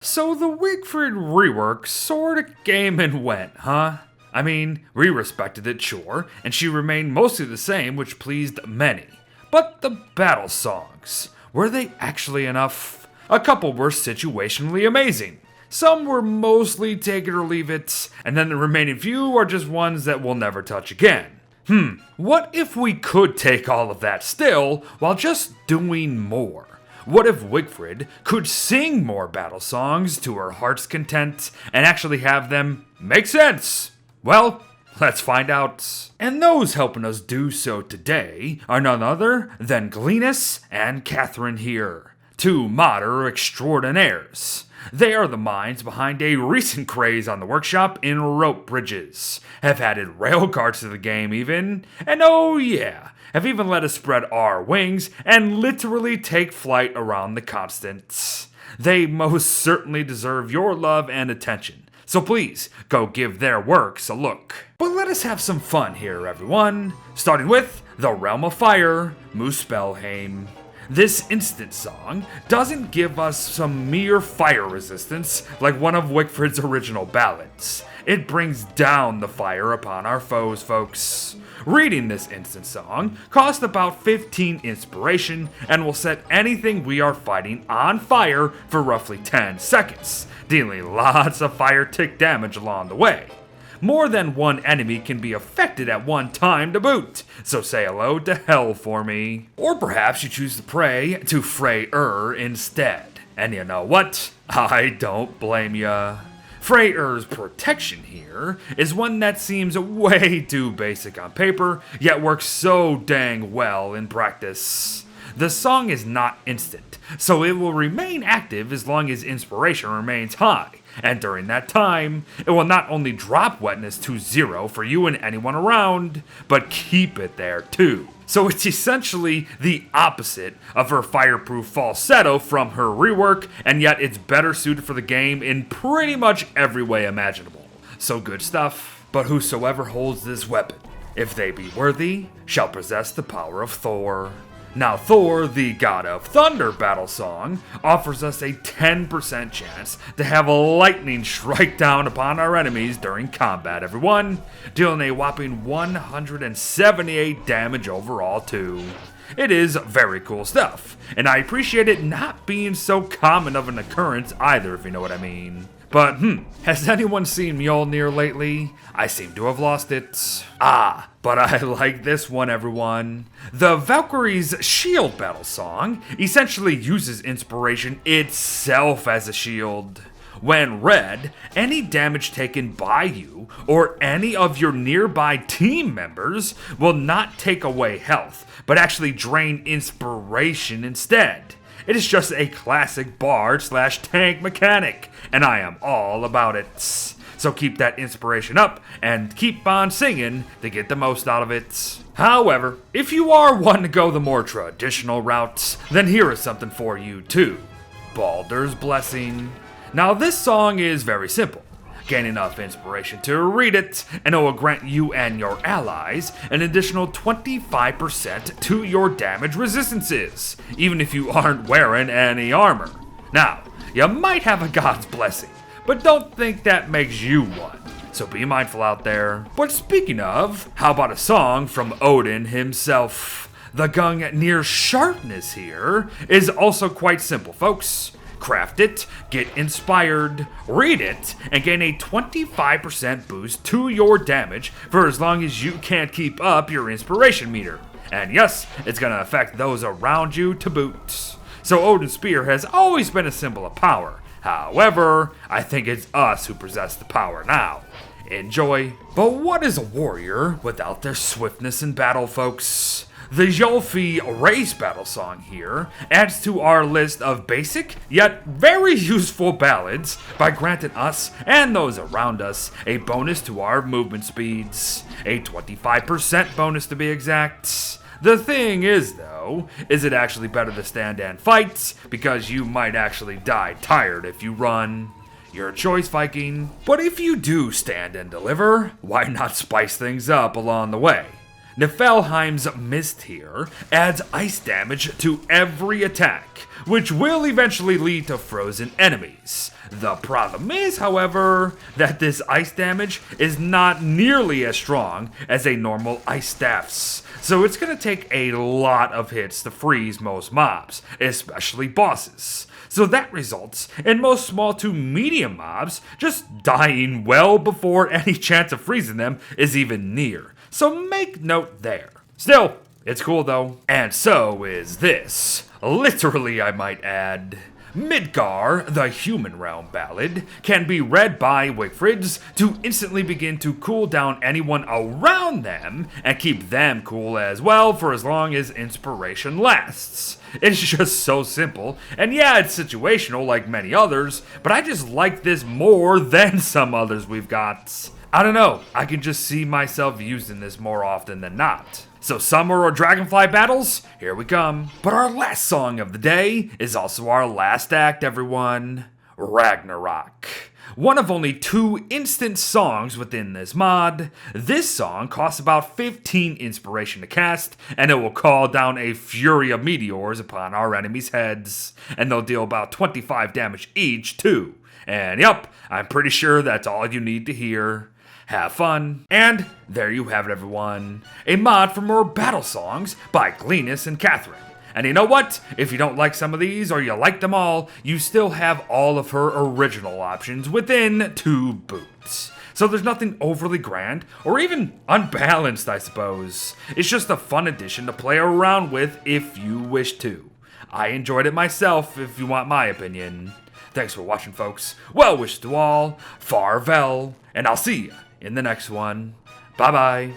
So the Wigfrid rework sorta came and went, huh? I mean, we respected it, sure, and she remained mostly the same, which pleased many. But the battle songs, were they actually enough? A couple were situationally amazing. Some were mostly take it or leave it, and then the remaining few are just ones that we'll never touch again. What if we could take all of that still, while just doing more? What if Wigfrid could sing more battle songs to her heart's content and actually have them make sense? Well, let's find out. And those helping us do so today are none other than Glenus and Catherine here, two modder extraordinaires. They are the minds behind a recent craze on the workshop in rope bridges, have added rail carts to the game even, and oh yeah, have even let us spread our wings and literally take flight around the continents. They most certainly deserve your love and attention, so please go give their works a look. But let us have some fun here, everyone, starting with the Realm of Fire, Muspelheim. This instant song doesn't give us some mere fire resistance like one of Wigfrid's original ballads. It brings down the fire upon our foes, folks. Reading this instant song costs about 15 inspiration and will set anything we are fighting on fire for roughly 10 seconds, dealing lots of fire tick damage along the way. More than one enemy can be affected at one time to boot, so say hello to hell for me. Or perhaps you choose to pray to Freyr instead. And you know what? I don't blame ya. Freyr's protection here is one that seems way too basic on paper, yet works so dang well in practice. The song is not instant, so it will remain active as long as inspiration remains high. And during that time, it will not only drop wetness to 0 for you and anyone around, but keep it there too. So it's essentially the opposite of her fireproof falsetto from her rework, and yet it's better suited for the game in pretty much every way imaginable. So good stuff. But whosoever holds this weapon, if they be worthy, shall possess the power of Thor. Now Thor, the god of thunder battle song, offers us a 10% chance to have a lightning strike down upon our enemies during combat, everyone, dealing a whopping 178 damage overall too. It is very cool stuff, and I appreciate it not being so common of an occurrence either, if you know what I mean. But has anyone seen Mjolnir lately? I seem to have lost it. But I like this one, everyone. The Valkyrie's shield battle song essentially uses inspiration itself as a shield. When read, any damage taken by you or any of your nearby team members will not take away health, but actually drain inspiration instead. It is just a classic bard/tank mechanic, and I am all about it. So keep that inspiration up and keep on singing to get the most out of it. However, if you are one to go the more traditional route, then here is something for you too. Baldur's Blessing. Now this song is very simple. Gain enough inspiration to read it, and it will grant you and your allies an additional 25% to your damage resistances, even if you aren't wearing any armor. Now, you might have a god's blessing, but don't think that makes you one, so be mindful out there. But speaking of, how about a song from Odin himself? The Gungnir sharpness here is also quite simple, folks. Craft it, get inspired, read it, and gain a 25% boost to your damage for as long as you can't keep up your inspiration meter. And yes, it's going to affect those around you to boot. So Odin's Spear has always been a symbol of power. However, I think it's us who possess the power now. Enjoy. But what is a warrior without their swiftness in battle, folks? The Yolfi race battle song here adds to our list of basic yet very useful ballads by granting us and those around us a bonus to our movement speeds, a 25% bonus to be exact. The thing is though, is it actually better to stand and fight, because you might actually die tired if you run. Your choice, Viking. But if you do stand and deliver, why not spice things up along the way? Niflheim's Mist here adds ice damage to every attack, which will eventually lead to frozen enemies. The problem is, however, that this ice damage is not nearly as strong as a normal ice staff's, so it's going to take a lot of hits to freeze most mobs, especially bosses. So that results in most small to medium mobs just dying well before any chance of freezing them is even near. So make note there. Still, it's cool though. And so is this. Literally, I might add. Midgar, the Human Realm Ballad, can be read by Wigfrids to instantly begin to cool down anyone around them and keep them cool as well for as long as inspiration lasts. It's just so simple, and yeah, it's situational like many others, but I just like this more than some others we've got. I don't know, I can just see myself using this more often than not. So summer or dragonfly battles, here we come. But our last song of the day is also our last act, everyone. Ragnarok. One of only 2 instant songs within this mod. This song costs about 15 inspiration to cast, and it will call down a fury of meteors upon our enemies' heads. And they'll deal about 25 damage each, too. And yup, I'm pretty sure that's all you need to hear. Have fun. And there you have it, everyone. A mod for more battle songs by Glenis and Catherine. And you know what? If you don't like some of these or you like them all, you still have all of her original options within 2 boots. So there's nothing overly grand or even unbalanced, I suppose. It's just a fun addition to play around with if you wish to. I enjoyed it myself, if you want my opinion. Thanks for watching, folks. Well wishes to all. Farvel. And I'll see you in the next one. Bye-bye.